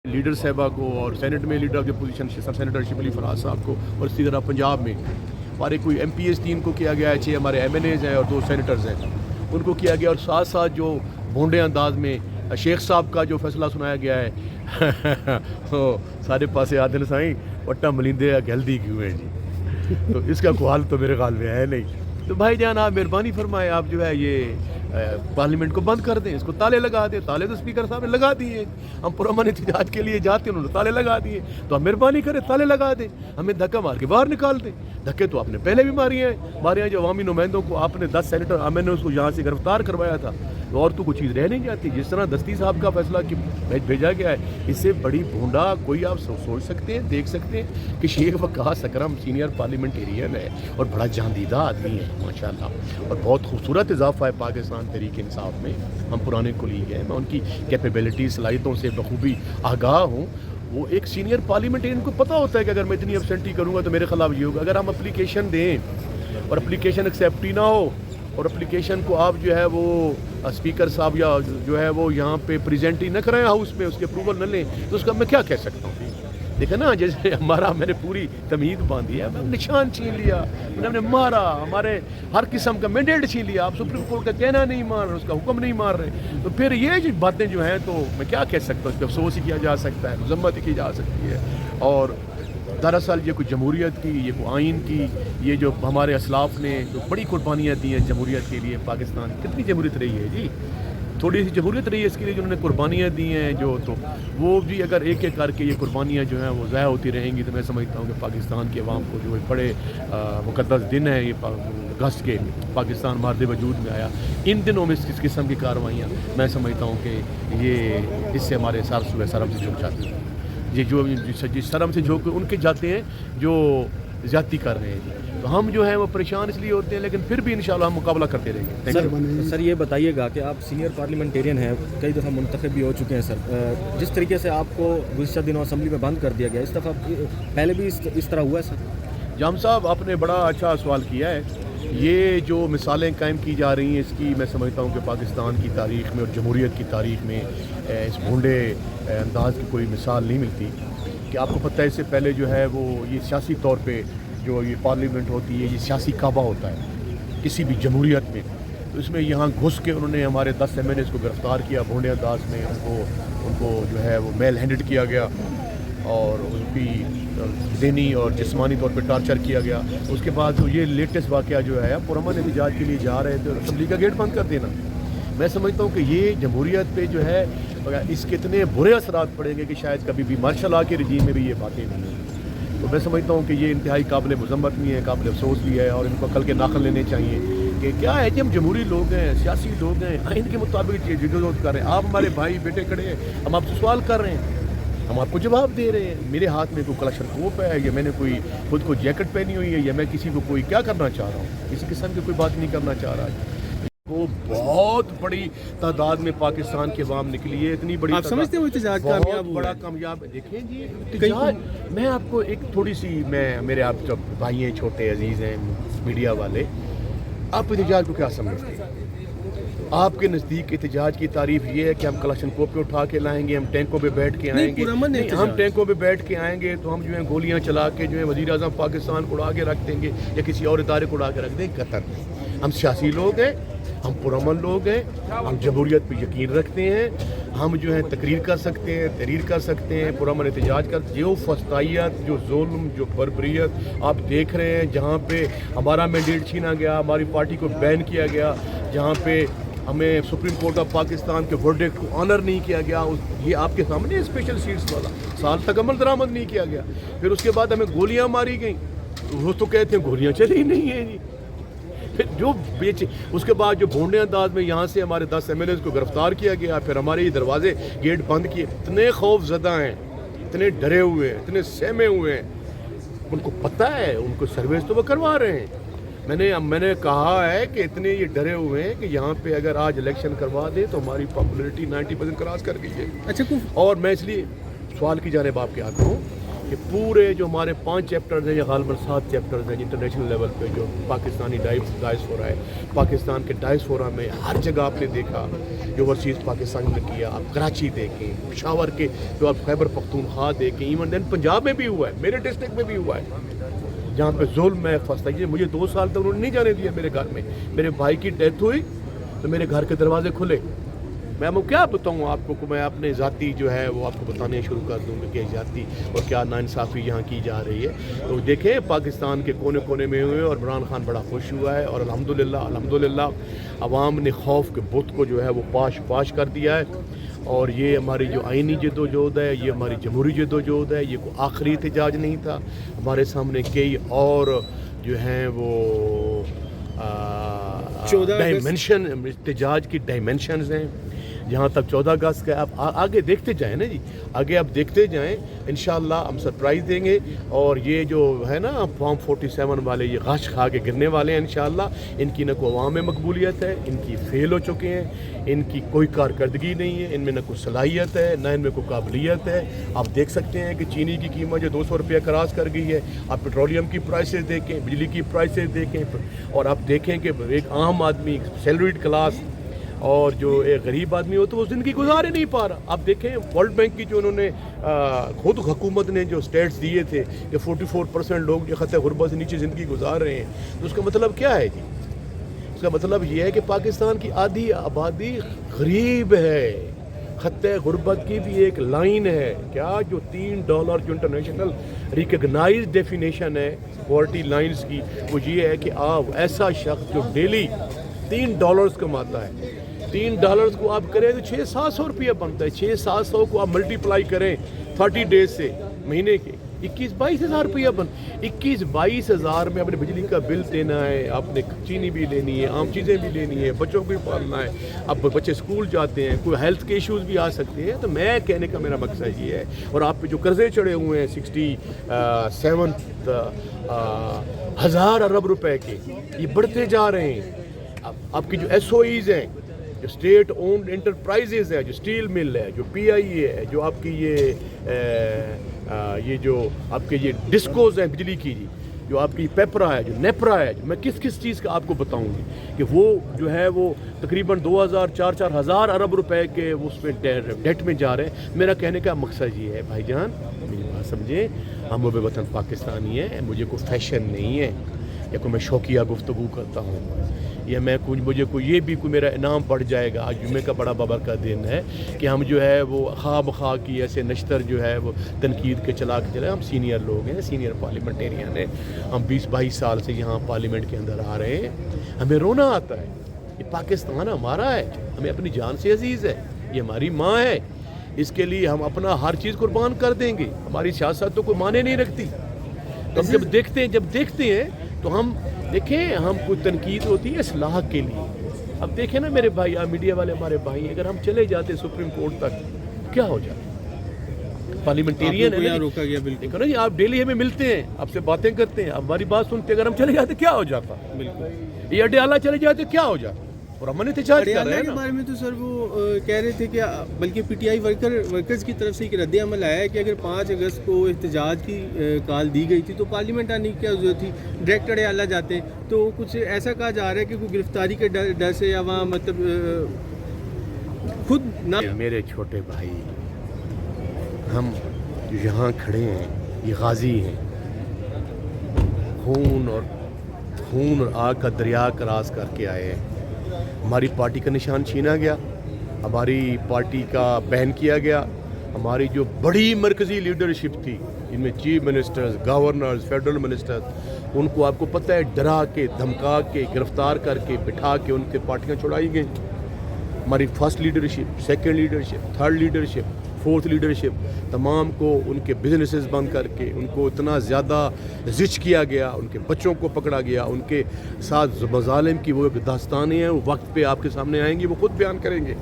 Leader साहबा को और सेनेट में लीडर ऑफ द पोजीशन सब सेनेटर शिबली फराज साहब को और इसी तरह पंजाब में हमारे कोई MPs 3 को किया गया है, 6 हमारे MNAs हैं और 2 सेनेटर्स हैं, उनको किया गया। और साथ साथ जो भोंडे अंदाज में शेख साहब का जो फैसला सुनाया गया है तो सारे पासे आदिल साईं वट्टा मलिंदे गलदी क्यों है जी, तो इसका कोहाल तो मेरे ख्याल में है नहीं। तो भाई जान आप मेहरबानी फरमाए, आप जो है ये पार्लियामेंट को बंद कर दें, इसको ताले लगा दें। ताले तो स्पीकर साहब ने लगा दिए, हम पुरअमन एहतजाज के लिए जाते हैं, उन्होंने ताले लगा दिए, तो आप मेहरबानी करें ताले लगा दें, हमें धक्का मार के बाहर निकाल दें। धक्के तो आपने पहले भी मारे हैं जो अवामी नुमाइंदों को आपने 10 सेनेटर मैंने उसको यहाँ से गिरफ्तार करवाया था, तो और तो कोई चीज़ रह नहीं जाती। जिस तरह दस्ती साहब का फैसला कि भेजा गया है, इससे बड़ी भूंडा कोई आप सोच सकते हैं, देख सकते हैं कि शेख वकास अकरम सीनियर पार्लियामेंटेरियन है और बड़ा जांदीदा आदमी है माशाल्लाह, और बहुत खूबसूरत इजाफा है पाकिस्तान तहरीक इंसाफ में। हम पुराने कुलीग हैं, मैं उनकी कैपेबिलिटी सलाहियतों से बखूबी आगाह हूँ। वो एक सीनियर पार्लियामेंटेरियन को पता होता है कि अगर मैं इतनी एब्सेंटी करूँगा तो मेरे खिलाफ ये होगा। अगर हम अप्लीकेशन दें और अप्लीकेशन एक्सेप्ट ही ना हो और एप्लीकेशन को आप जो है वो स्पीकर साहब या जो है वो यहाँ पे प्रेजेंट ही न कराएं हाउस में, उसके अप्रूवल न लें, तो उसका मैं क्या कह सकता हूँ। देखे ना, जैसे मैंने पूरी तमीद बांधी है, मैंने निशान छीन लिया, मैंने मारा, हमारे हर किस्म का मैंडेट छीन लिया, आप सुप्रीम कोर्ट का कहना नहीं मान रहे, उसका हुक्म नहीं मान रहे, तो फिर ये जो बातें जो हैं तो मैं क्या कह सकता हूँ। उस पर अफसोस ही किया जा सकता है, मजम्मत की जा सकती है। और दरअसल ये कोई जमहूरियत की, ये कोई आइन की, ये जो हमारे असलाफ ने जो बड़ी कुर्बानियाँ दी हैं जमहूरियत के लिए, पाकिस्तान कितनी जमहूरियत रही है जी, थोड़ी सी जमहूरियत रही है इसके लिए जिन्होंने कुर्बानियाँ दी हैं जो, तो वो भी अगर एक एक करके ये कुर्बानियाँ जो हैं वो ज़ाया होती रहेंगी, तो मैं समझता हूँ कि पाकिस्तान की आवाम को जो बड़े मुक़द्दस दिन है ये अगस्त के पाकिस्तान मारदे वजूद में आया, इन दिनों में इस किस्म की कार्रवाइयाँ मैं समझता हूँ कि ये इससे हमारे सर सुबह शर्म से झुक जाती हैं। ये जो जिस शर्म से झुक उनके जाते हैं जो ज़्यादती कर रहे हैं, तो हम जो है वो परेशान इसलिए होते हैं, लेकिन फिर भी इंशाल्लाह हम मुकाबला करते रहेंगे। सर ये बताइएगा कि आप सीनियर पार्लियामेंटेरियन हैं, कई दफ़ा मुंतखब भी हो चुके हैं सर, जिस तरीके से आपको गुज़श्ता दिनों असेंबली में बंद कर दिया गया, इस दफ़ा पहले भी इस तरह हुआ है सर? जाम साहब आपने बड़ा अच्छा सवाल किया है। ये जो मिसालें कायम की जा रही हैं, इसकी मैं समझता हूँ कि पाकिस्तान की तारीख़ में और जमहूरियत की तारीख़ में इस भूंडे अंदाज की कोई मिसाल नहीं मिलती। कि आपको पता है इससे पहले जो है वो ये सियासी तौर पे जो ये पार्लियामेंट होती है, ये सियासी काबा होता है किसी भी जमहूरियत में, तो इसमें यहाँ घुस के उन्होंने हमारे 10 MNAs को गिरफ़्तार किया भोंडे अंदाज में, उनको जो है वो मेल हैंडेड किया गया और उनकी ज़हनी और जिस्मानी तौर पे टॉर्चर किया गया। उसके बाद तो ये लेटेस्ट वाक़या जो है, पुरअमन एहतजाज के लिए जा रहे थे और असम्बली का गेट बंद कर देना, मैं समझता हूँ कि ये जमहूरियत पे जो है इसके इतने बुरे असरात पड़ेंगे कि शायद कभी भी मार्शल लॉ के रजीम में भी ये बातें नहीं हैं। तो मैं समझता हूँ कि ये इंतहाई काबिल मज़म्मत भी है, काबिल अफसोस भी है, और इनको अकल के नाखल लेने चाहिए कि क्या है कि हम जमहूरी लोग हैं, सियासी लोग हैं, आइन के मुताबिक जदोजहद कर रहे हैं। आप हमारे भाई बेटे खड़े हैं, हम आपसे सवाल कर रहे हैं, हम आपको जवाब दे रहे हैं। मेरे हाथ में कोई कलशरकोप है या मैंने कोई खुद को जैकेट पहनी हुई है या मैं किसी को कोई क्या करना चाह रहा हूँ, किसी किस्म की कोई बात नहीं करना चाह रहा। वो बहुत बड़ी तादाद में पाकिस्तान के अवाम निकली है, इतनी बड़ी, आप समझते हो इत्तेजाज कामयाब बड़ा कामयाब। देखें जी इत्तेजाज, मैं आपको एक थोड़ी सी मेरे आप जब भाई हैं, छोटे अजीज़ हैं मीडिया वाले, आप एहतजाज को क्या समझते हैं? आपके नज़दीक एहतजाज की तारीफ ये है कि हम कलाशनकोव पे उठा के लाएंगे, हम टैंकों पे बैठ के आएंगे? नहीं, हम टैंकों पे बैठ के आएंगे तो हम जो है गोलियां चला के जो है वज़ीर आज़म पाकिस्तान को उड़ा के रख देंगे या किसी और इदारे को उड़ा के रख देंगे? कतई नहीं। हम सियासी लोग हैं, हम पुरअमन लोग हैं, हम जमहूरियत पे यकीन रखते हैं, हम जो है तकरीर कर सकते हैं, तहरीर कर सकते हैं, पुरअमन एहतजाज कर। जो फस्तायत, जो जुल्म, जो बर्बरियत आप देख रहे हैं, जहाँ पे हमारा मैंडेट छीना गया, हमारी पार्टी को बैन किया गया, जहाँ पे हमें सुप्रीम कोर्ट ऑफ पाकिस्तान के वर्डिक्ट को ऑनर नहीं किया गया, ये आपके सामने स्पेशल सीट्स वाला साल तक अमल दरामद नहीं किया गया, फिर उसके बाद हमें गोलियाँ मारी गई, वो तो कहते हैं गोलियाँ चली ही नहीं है जी। फिर जो बेचे, उसके बाद जो भोंडे अंदाज में यहाँ से हमारे 10 MNAs को गिरफ्तार किया गया, फिर हमारे ये दरवाजे गेट बंद किए। इतने खौफजदा हैं, इतने डरे हुए हैं, इतने सहमे हुए हैं, उनको पता है, उनको सर्विस तो वो करवा रहे हैं। मैंने कहा है कि इतने ये डरे हुए हैं कि यहाँ पे अगर आज इलेक्शन करवा दे तो हमारी पॉपुलरिटी 90% क्रॉस कर गई है। अच्छा, और मैं इसलिए सवाल की जानिब आपके आता हूँ कि کہ پورے جو ہمارے 5 چیپٹرز ہیں یا غالباً 7 چیپٹرز ہیں انٹرنیشنل لیول پہ جو پاکستانی ڈائسپورا ہے، پاکستان کے ڈائسپورا میں ہر جگہ آپ نے دیکھا جو اوورسیز پاکستان نے کیا. آپ کراچی دیکھیں، پشاور کے جو آپ خیبر پختونخوا دیکھیں، ایون دین پنجاب میں بھی ہوا ہے، میرے ڈسٹرکٹ میں بھی ہوا ہے جہاں پہ ظلم ہے فستا. یہ مجھے 2 سال تک انہوں نے نہیں جانے دیا میرے گھر میں. میرے بھائی کی ڈیتھ ہوئی تو میرے گھر کے دروازے کھلے. میں کیا بتاؤں آپ کو کہ میں اپنے ذاتی جو ہے وہ آپ کو بتانے شروع کر دوں کہ کیا ذاتی اور کیا ناانصافی یہاں کی جا رہی ہے. تو دیکھیں پاکستان کے کونے کونے میں ہوئے اور عمران خان بڑا خوش ہوا ہے اور الحمدللہ عوام نے خوف کے بت کو جو ہے وہ پاش کر دیا ہے. اور یہ ہماری جو آئینی جدوجہد ہے، یہ ہماری جمہوری جدوجہد ہے، یہ کوئی آخری احتجاج نہیں تھا. ہمارے سامنے کئی اور جو ہیں وہ ڈائمینشن احتجاج کی ڈائمینشنز ہیں. جہاں تک 14 اگست کا آپ آگے دیکھتے جائیں نا جی، آگے آپ دیکھتے جائیں انشاءاللہ ہم سرپرائز دیں گے. اور یہ جو ہے نا فارم 47 والے یہ غش کھا کے گرنے والے ہیں انشاءاللہ. ان کی نہ کوئی عوام میں مقبولیت ہے، ان کی فیل ہو چکے ہیں، ان کی کوئی کارکردگی نہیں ہے، ان میں نہ کوئی صلاحیت ہے نہ ان میں کوئی قابلیت ہے. آپ دیکھ سکتے ہیں کہ چینی کی قیمت جو 200 روپیہ کراس کر گئی ہے. آپ پٹرولیم کی پرائسز دیکھیں، بجلی کی پرائسز دیکھیں، اور آپ دیکھیں کہ ایک عام آدمی سیلریڈ کلاس اور جو ایک غریب آدمی ہو تو وہ زندگی گزار ہی نہیں پا رہا. آپ دیکھیں ورلڈ بینک کی جو انہوں نے خود حکومت نے جو سٹیٹس دیے تھے کہ 44% لوگ جو خطۂ غربت سے نیچے زندگی گزار رہے ہیں. تو اس کا مطلب کیا ہے جی؟ اس کا مطلب یہ ہے کہ پاکستان کی آدھی آبادی غریب ہے. خطۂ غربت کی بھی ایک لائن ہے کیا جو $3 جو انٹرنیشنل ریکگنائز ڈیفینیشن ہے پورٹی لائنز کی، وہ یہ ہے کہ آپ ایسا شخص جو ڈیلی $3 کماتا ہے، $3 کو آپ کریں تو 600-700 روپیہ بنتا ہے. 600-700 کو آپ ملٹیپلائی کریں 30 ڈیز سے مہینے کے 21-22 ہزار روپیہ 21-22 ہزار میں آپ نے بجلی کا بل دینا ہے، آپ نے چینی بھی لینی ہے، عام چیزیں بھی لینی ہے، بچوں کو بھی پالنا ہے. اب بچے اسکول جاتے ہیں، کوئی ہیلتھ کے ایشوز بھی آ سکتے ہیں. تو میں کہنے کا میرا مقصد یہ ہے. اور آپ پہ جو قرضے چڑھے ہوئے ہیں 67 ہزار ارب روپے کے، یہ بڑھتے جا رہے ہیں. آپ کی جو ایس او ایز ہیں، جو اسٹیٹ اونڈ انٹرپرائزز ہے، جو اسٹیل مل ہے، جو پی آئی اے ہے، جو آپ کی یہ جو آپ کے یہ ڈسکوز ہیں بجلی کی جی، جو آپ کی پیپرا ہے، جو نیپرا ہے، جو میں کس چیز کا آپ کو بتاؤں گی کہ وہ جو ہے وہ تقریباً 2,000-4,000 ہزار ارب روپے کے اس میں ڈیٹ میں جا رہے ہیں. میرا کہنے کا مقصد یہ ہے بھائی جان میری بات سمجھیں، ہم بے وطن پاکستانی ہیں. مجھے کوئی فیشن نہیں ہے یا کوئی میں شوقیہ گفتگو کرتا ہوں یا مجھے کوئی یہ بھی کوئی میرا انعام بڑھ جائے گا. آج جمعے کا بڑا بابر کا دن ہے کہ ہم جو ہے وہ خواہ کی ایسے نشتر جو ہے وہ تنقید کے چلا کے چلے. ہم سینئر لوگ ہیں، سینئر پارلیمنٹیرین ہیں، ہم 20-22 سال سے یہاں پارلیمنٹ کے اندر آ رہے ہیں. ہمیں رونا آتا ہے. یہ پاکستان ہمارا ہے، ہمیں اپنی جان سے عزیز ہے، یہ ہماری ماں ہے. اس کے لیے ہم اپنا ہر چیز قربان کر دیں گے. ہماری سیاست تو کوئی معنی نہیں رکھتی. تو ہم جب دیکھتے ہیں تو ہم دیکھیں، ہم کوئی تنقید ہوتی ہے اصلاح کے لیے. اب دیکھیں نا میرے بھائی، میڈیا والے ہمارے بھائی، اگر ہم چلے جاتے سپریم کورٹ تک کیا ہو جاتا؟ پارلیمنٹیرین ہے روکا گیا. بالکل نا جی، آپ ڈیلی ہمیں ملتے ہیں، آپ سے باتیں کرتے ہیں، آپ ہماری بات سنتے ہیں. اگر ہم چلے جاتے کیا ہو جاتا؟ بالکل. یہ اڈیالہ چلے جاتے کیا ہو جاتا؟ اور ہم احتجاج کر رہے ہیں کے بارے میں تو سر وہ کہہ رہے تھے کہ بلکہ پی ٹی آئی ورکرز کی طرف سے ایک رد عمل آیا ہے کہ اگر 5 اگست کو احتجاج کی کال دی گئی تھی تو پارلیمنٹ آنے کی کیا ضرورت تھی، ڈائریکٹ اڈیالہ جاتے. تو کچھ ایسا کہا جا رہا ہے کہ کوئی گرفتاری کے ڈر سے یا وہاں مطلب خود نہ. میرے چھوٹے بھائی، ہم یہاں کھڑے ہیں، یہ غازی ہیں، خون اور آگ کا دریا کراس کر کے آئے ہیں. ہماری پارٹی کا نشان چھینا گیا، ہماری پارٹی کا بین کیا گیا. ہماری جو بڑی مرکزی لیڈرشپ تھی، جن میں chief ministers, governors, federal ministers, ان کو آپ کو پتہ ہے ڈرا کے، دھمکا کے، گرفتار کر کے، بٹھا کے ان کے پارٹیاں چھڑائی گئیں. ہماری first leadership, second leadership, third leadership, fourth leadership, تمام کو ان کے بزنسز بند کر کے ان کو اتنا زیادہ زچ کیا گیا، ان کے بچوں کو پکڑا گیا. ان کے ساتھ مظالم کی وہ داستانیں ہیں، وہ وقت پہ آپ کے سامنے آئیں گی، وہ خود بیان کریں گے.